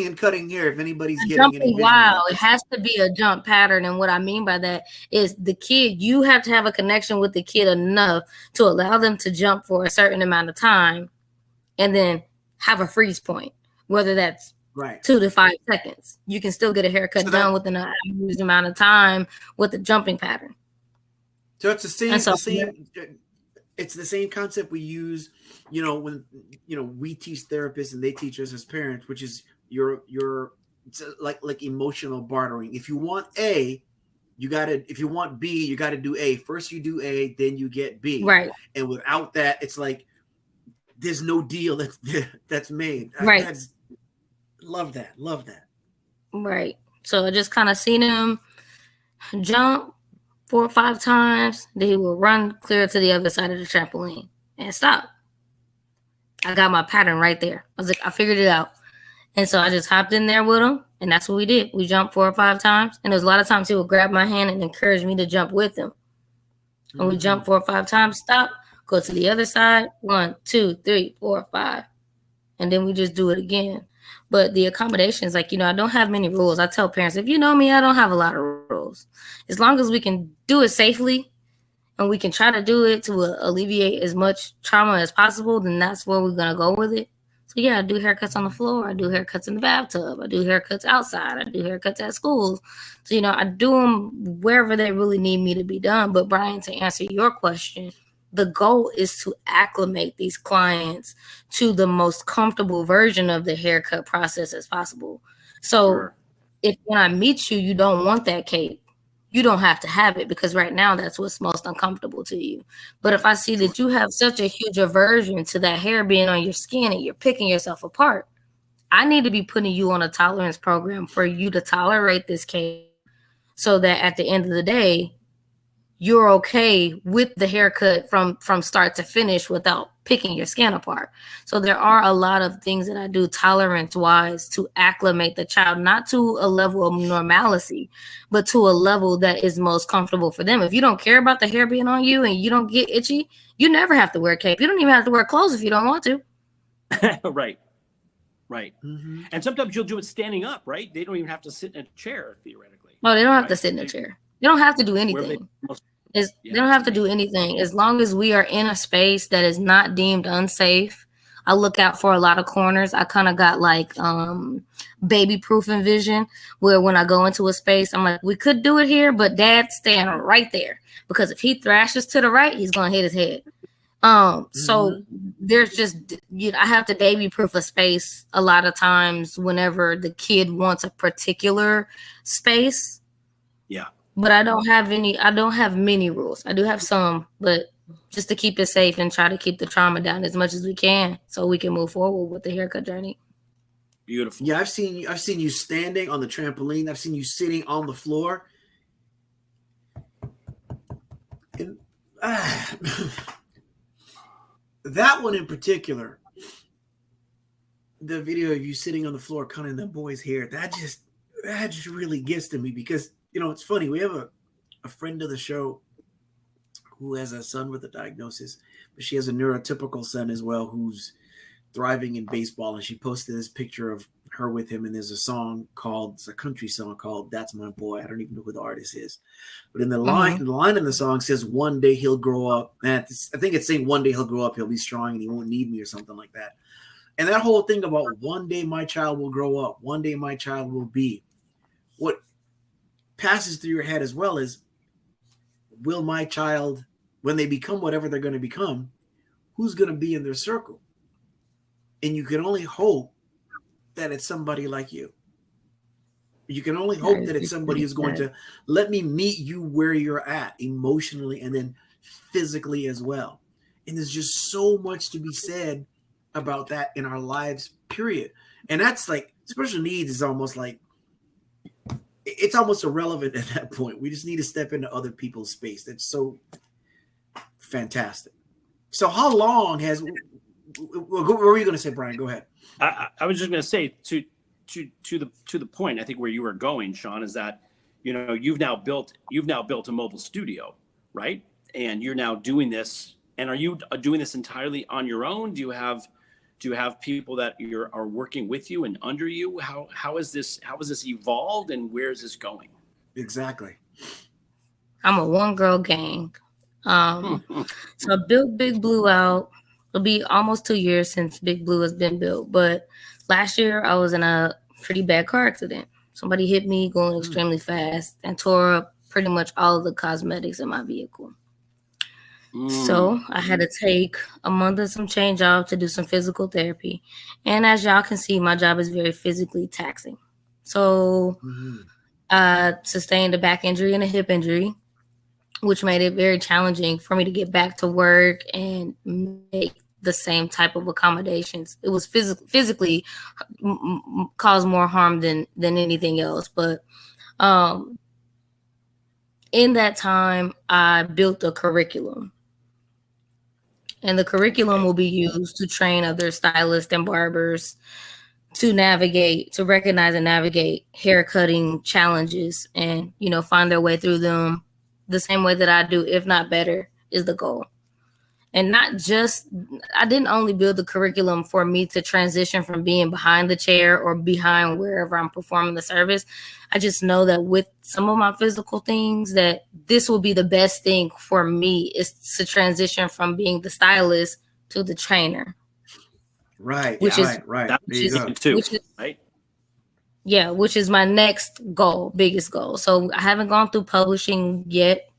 and cutting hair. If anybody's getting any wow, it has to be a jump pattern. And what I mean by that is the kid, you have to have a connection with the kid enough to allow them to jump for a certain amount of time and then have a freeze point, whether that's 2 to 5 seconds. You can still get a haircut done within an average amount of time with the jumping pattern. So it's it's the same concept we use, you know, when, you know, we teach therapists and they teach us as parents, which is your it's like emotional bartering. If you want A, if you want B, you gotta do A. First you do A, then you get B. Right. And without that, it's like there's no deal that's made. Right. Love that. Right. So I just kind of seen him jump 4 or 5 times. Then he will run clear to the other side of the trampoline and stop. I got my pattern right there. I was like, I figured it out. And so I just hopped in there with him. And that's what we did. We jumped 4 or 5 times. And there's a lot of times he would grab my hand and encourage me to jump with him. And we jumped 4 or 5 times, stop, go to the other side. 1, 2, 3, 4, 5. And then we just do it again. But the accommodations, like, you know, I don't have many rules. I tell parents, if you know me, I don't have a lot of rules. As long as we can do it safely and we can try to do it to alleviate as much trauma as possible, then that's where we're going to go with it. So, yeah, I do haircuts on the floor. I do haircuts in the bathtub. I do haircuts outside. I do haircuts at schools. So, you know, I do them wherever they really need me to be done. But, Brian, to answer your question, the goal is to acclimate these clients to the most comfortable version of the haircut process as possible. So if when I meet you, you don't want that cape, you don't have to have it because right now that's what's most uncomfortable to you. But if I see that you have such a huge aversion to that hair being on your skin and you're picking yourself apart, I need to be putting you on a tolerance program for you to tolerate this cape so that at the end of the day, you're okay with the haircut from start to finish without picking your skin apart. So there are a lot of things that I do tolerance-wise to acclimate the child, not to a level of normalcy, but to a level that is most comfortable for them. If you don't care about the hair being on you and you don't get itchy, you never have to wear a cape. You don't even have to wear clothes if you don't want to. Right. And sometimes you'll do it standing up, right? They don't even have to sit in a chair, theoretically. No, they don't have to sit in a chair. They don't have to do anything. They don't have to do anything. As long as we are in a space that is not deemed unsafe, I look out for a lot of corners. I kind of got like baby-proofing vision where when I go into a space, I'm like, we could do it here, but Dad's standing right there. Because if he thrashes to the right, he's going to hit his head. So there's just, you know, I have to baby-proof a space a lot of times whenever the kid wants a particular space. Yeah. But I don't have many rules. I do have some, but just to keep it safe and try to keep the trauma down as much as we can so we can move forward with the haircut journey. Beautiful. Yeah, I've seen you standing on the trampoline. I've seen you sitting on the floor. And, that one in particular, the video of you sitting on the floor cutting the boy's hair, that just really gets to me because, you know, it's funny. We have a friend of the show who has a son with a diagnosis, but she has a neurotypical son as well who's thriving in baseball. And she posted this picture of her with him. And there's it's a country song called "That's My Boy." I don't even know who the artist is, but in the line in the song says, "One day he'll grow up." And I think it's saying one day he'll grow up, he'll be strong and he won't need me or something like that. And that whole thing about one day my child will grow up, one day my child will be, what passes through your head as well is, will my child, when they become whatever they're going to become, who's going to be in their circle? And you can only hope that it's somebody like you. You can only hope that it's somebody who's going to let me meet you where you're at emotionally and then physically as well. And there's just so much to be said about that in our lives, period. And that's like, special needs is almost like, it's almost irrelevant at that point. We just need to step into other people's space. That's so fantastic. So how long has, what were you going to say, Brian? Go ahead. I was just going to say to the point, I think where you were going, Sean, is that, you know, you've now built a mobile studio, right? And you're now doing this. And are you doing this entirely on your own? Do you have people that are working with you and under you? How has this evolved, and where is this going? Exactly. I'm a one-girl gang. So I built Big Blue out. It'll be almost 2 years since Big Blue has been built. But last year I was in a pretty bad car accident. Somebody hit me going extremely fast and tore up pretty much all of the cosmetics in my vehicle. So I had to take a month and some change off to do some physical therapy. And as y'all can see, my job is very physically taxing. So I sustained a back injury and a hip injury, which made it very challenging for me to get back to work and make the same type of accommodations. It was physically caused more harm than anything else. But in that time, I built a curriculum. And the curriculum will be used to train other stylists and barbers to recognize and navigate hair cutting challenges and, you know, find their way through them the same way that I do, if not better, is the goal. And I didn't only build the curriculum for me to transition from being behind the chair or behind wherever I'm performing the service. I just know that with some of my physical things, that this will be the best thing for me, is to transition from being the stylist to the trainer. Right. Which is my next goal, biggest goal. So I haven't gone through publishing yet.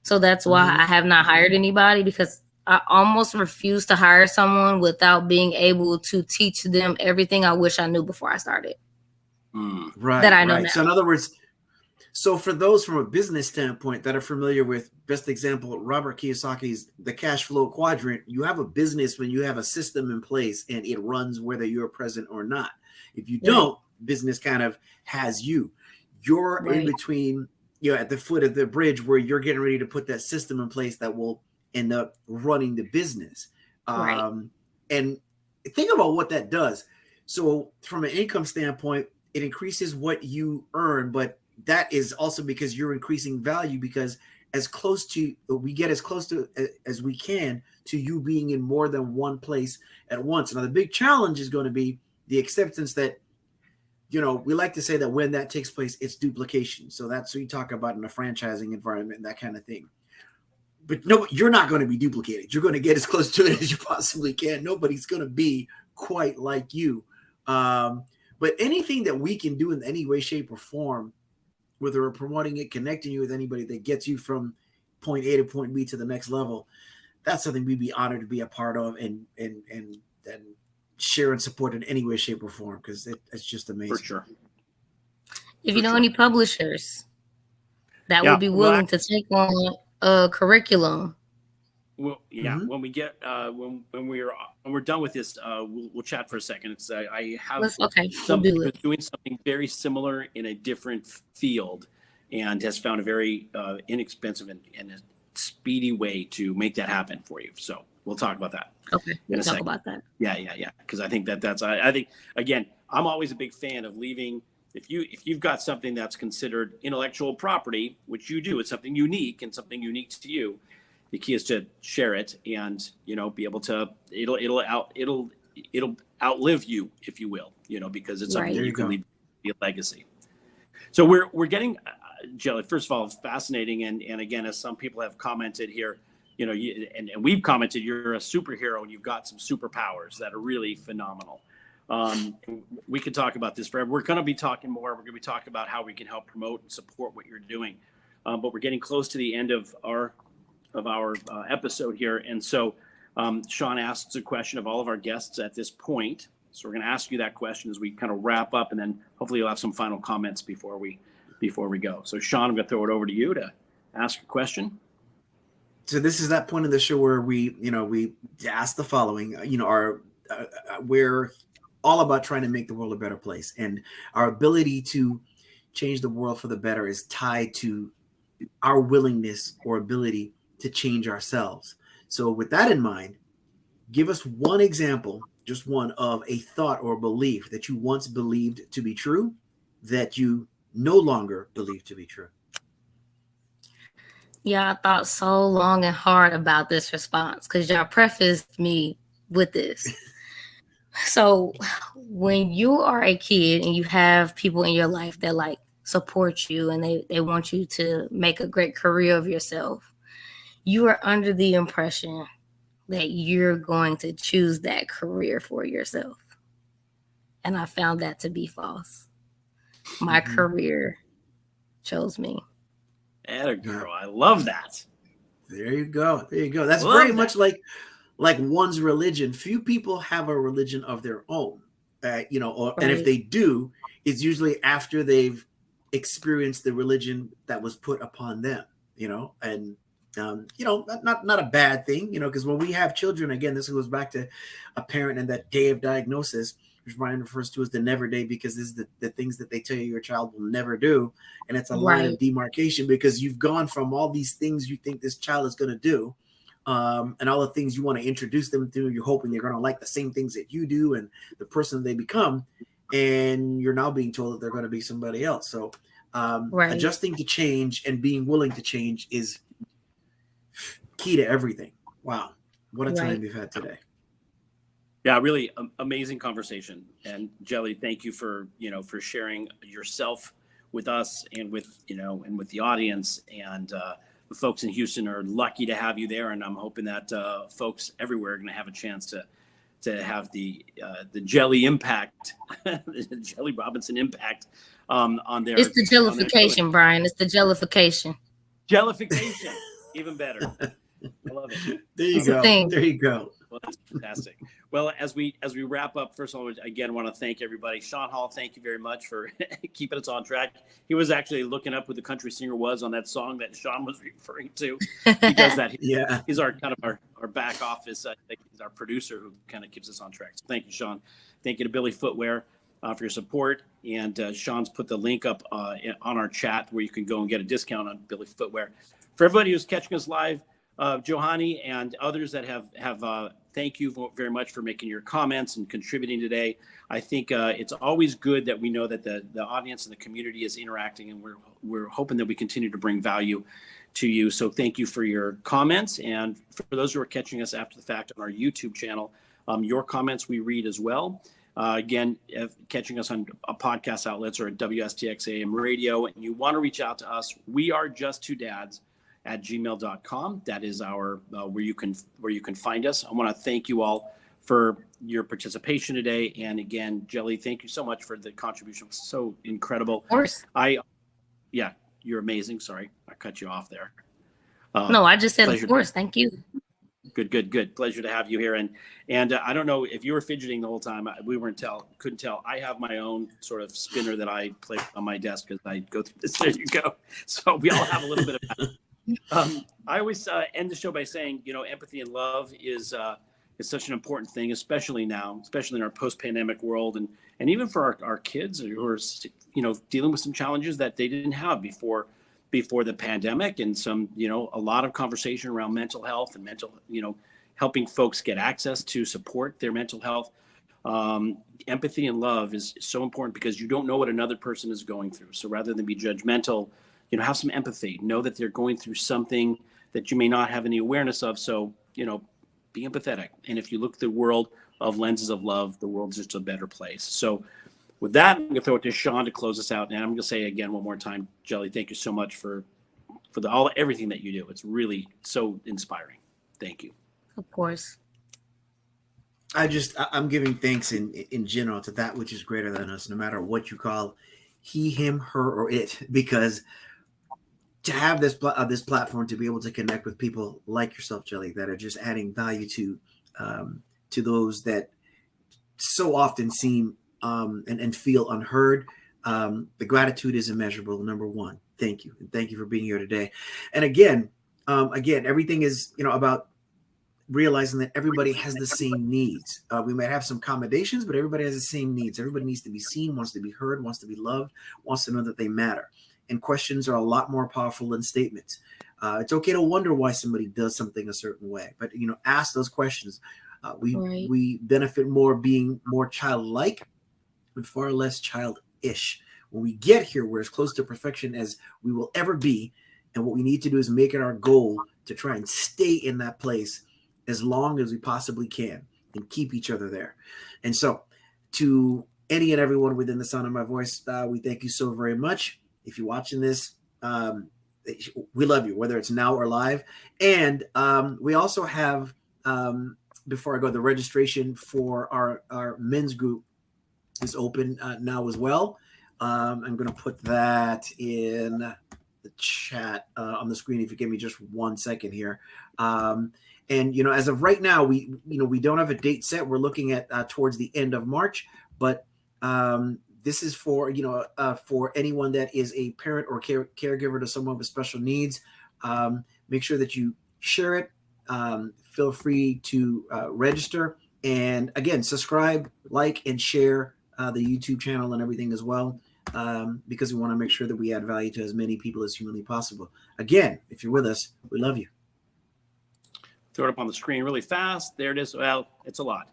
So that's why I have not hired anybody, because I almost refuse to hire someone without being able to teach them everything I wish I knew before I started. Right. That I know now. So in other words, so for those from a business standpoint that are familiar with, best example, Robert Kiyosaki's The Cash Flow Quadrant, you have a business when you have a system in place and it runs whether you're present or not. If you don't, business kind of has you. You're in between, you know, at the foot of the bridge where you're getting ready to put that system in place that will end up running the business. And think about what that does. So from an income standpoint, it increases what you earn, but that is also because you're increasing value, because we get as close to as we can to you being in more than one place at once. Now, the big challenge is going to be the acceptance that, you know, we like to say that when that takes place, it's duplication. So that's what you talk about in a franchising environment and that kind of thing. But no, you're not going to be duplicated. You're going to get as close to it as you possibly can. Nobody's going to be quite like you. But anything that we can do in any way, shape, or form, whether we're promoting it, connecting you with anybody that gets you from point A to point B to the next level, that's something we'd be honored to be a part of and share and support in any way, shape, or form, because it's just amazing. For sure. If you know any publishers that would be willing to take on a curriculum. Well, when we get when we're done with this, we'll chat for a second. It's I have doing something very similar in a different field, and has found a very inexpensive and a speedy way to make that happen for you. So we'll talk about that. Okay, we'll talk about that. Yeah. Because I think I think, again, I'm always a big fan of leaving. If you've got something that's considered intellectual property, which you do, it's something unique and something unique to you. The key is to share it and, you know, be able to, it'll outlive you, if you will, you know, because it's something that you can leave a legacy. So we're getting, Jelly, first of all, fascinating. And again, as some people have commented here, you know, and we've commented, you're a superhero and you've got some superpowers that are really phenomenal. We could talk about this forever. We're going to be talking more. We're going to be talking about how we can help promote and support what you're doing. But we're getting close to the end of our episode here. And so Sean asks a question of all of our guests at this point. So we're going to ask you that question as we kind of wrap up, and then hopefully you'll have some final comments before we go. So Sean, I'm going to throw it over to you to ask a question. So this is that point in the show where we ask the following. We're all about trying to make the world a better place, and our ability to change the world for the better is tied to our willingness or ability to change ourselves. So with that in mind, give us one example, just one, of a thought or belief that you once believed to be true that you no longer believe to be true. Yeah, I thought so long and hard about this response because y'all prefaced me with this. So when you are a kid and you have people in your life that like support you and they want you to make a great career of yourself, you are under the impression that you're going to choose that career for yourself. And I found that to be false. My career chose me. Atta girl, I love that. There you go. That's Love very that. much like one's religion. Few people have a religion of their own, and if they do, it's usually after they've experienced the religion that was put upon them, and not a bad thing, because when we have children, again, this goes back to a parent and that day of diagnosis, which Brian refers to as the never day, because this is the things that they tell you your child will never do. And it's a line of demarcation because you've gone from all these things you think this child is going to do, and all the things you want to introduce them to. You're hoping they're going to like the same things that you do and the person they become. And you're now being told that they're going to be somebody else. So adjusting to change and being willing to change is key to everything. Wow. What a time we've had today. Yeah, really amazing conversation. And Jelly, thank you for sharing yourself with us and with the audience. And the folks in Houston are lucky to have you there. And I'm hoping that folks everywhere are going to have a chance to have the Jelly impact, the Jelly Robinson impact on their. It's the jellification, Brian. It's the jellification. Jellification, even better. I love it. There you go. There you go. Well, that's fantastic. Well, as we wrap up, first of all, again, want to thank everybody. Sean Hall, thank you very much for keeping us on track. He was actually looking up who the country singer was on that song that Sean was referring to. He does that. He's our kind of our back office. I think he's our producer who kind of keeps us on track. So thank you, Sean. Thank you to Billy Footwear for your support. And Sean's put the link up on our chat where you can go and get a discount on Billy Footwear. For everybody who's catching us live, Johanny and others that have thank you very much for making your comments and contributing today. I think it's always good that we know that the audience and the community is interacting, and we're hoping that we continue to bring value to you. So thank you for your comments. And for those who are catching us after the fact on our YouTube channel, your comments we read as well. Again, catching us on podcast outlets or at WSTX AM radio, and you want to reach out to us, we are just two dads at gmail.com. That is our where you can find us. I want to thank you all for your participation today. And again, Jelly, thank you so much for the contribution. It was so incredible. Of course. You're amazing. Sorry, I cut you off there. No, I just said of course. Thank you. Good. Pleasure to have you here. And I don't know if you were fidgeting the whole time. We couldn't tell. I have my own sort of spinner that I play on my desk because I go through this. There you go. So we all have a little bit of that. I always end the show by saying, empathy and love is such an important thing, especially now, especially in our post-pandemic world, and even for our kids who are, dealing with some challenges that they didn't have before the pandemic, and a lot of conversation around mental health and helping folks get access to support their mental health. Empathy and love is so important because you don't know what another person is going through. So rather than be judgmental, have some empathy, know that they're going through something that you may not have any awareness of. So, be empathetic. And if you look at the world of lenses of love, the world's just a better place. So with that, I'm going to throw it to Sean to close us out. And I'm going to say again, one more time, Jelly, thank you so much for everything that you do. It's really so inspiring. Thank you. Of course. I'm giving thanks in general to that which is greater than us, no matter what you call he, him, her, or it, because to have this platform to be able to connect with people like yourself, Jelly, that are just adding value to those that so often seem and feel unheard. The gratitude is immeasurable. Number one, thank you, and thank you for being here today. And again, everything is about realizing that everybody has the same needs. We might have some accommodations, but everybody has the same needs. Everybody needs to be seen, wants to be heard, wants to be loved, wants to know that they matter. And questions are a lot more powerful than statements. It's okay to wonder why somebody does something a certain way, but ask those questions. We benefit more being more childlike and far less childish. When we get here, we're as close to perfection as we will ever be, and what we need to do is make it our goal to try and stay in that place as long as we possibly can and keep each other there. And so, to any and everyone within the sound of my voice, we thank you so very much. If you're watching this, we love you, whether it's now or live. And we also have, before I go, the registration for our men's group is open now as well. I'm going to put that in the chat on the screen if you give me just 1 second here. And as of right now, we don't have a date set. We're looking at towards the end of March, but this is for for anyone that is a parent or caregiver to someone with special needs. Make sure that you share it. Feel free to register, and again, subscribe, like, and share the YouTube channel and everything as well, because we want to make sure that we add value to as many people as humanly possible. Again, if you're with us, we love you. Throw it up on the screen really fast. There it is. Well, it's a lot.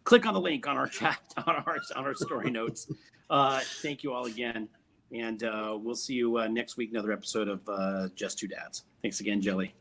Click on the link on our chat, on our story notes. Thank you all again. And we'll see you next week, another episode of Just Two Dads. Thanks again, Jelly.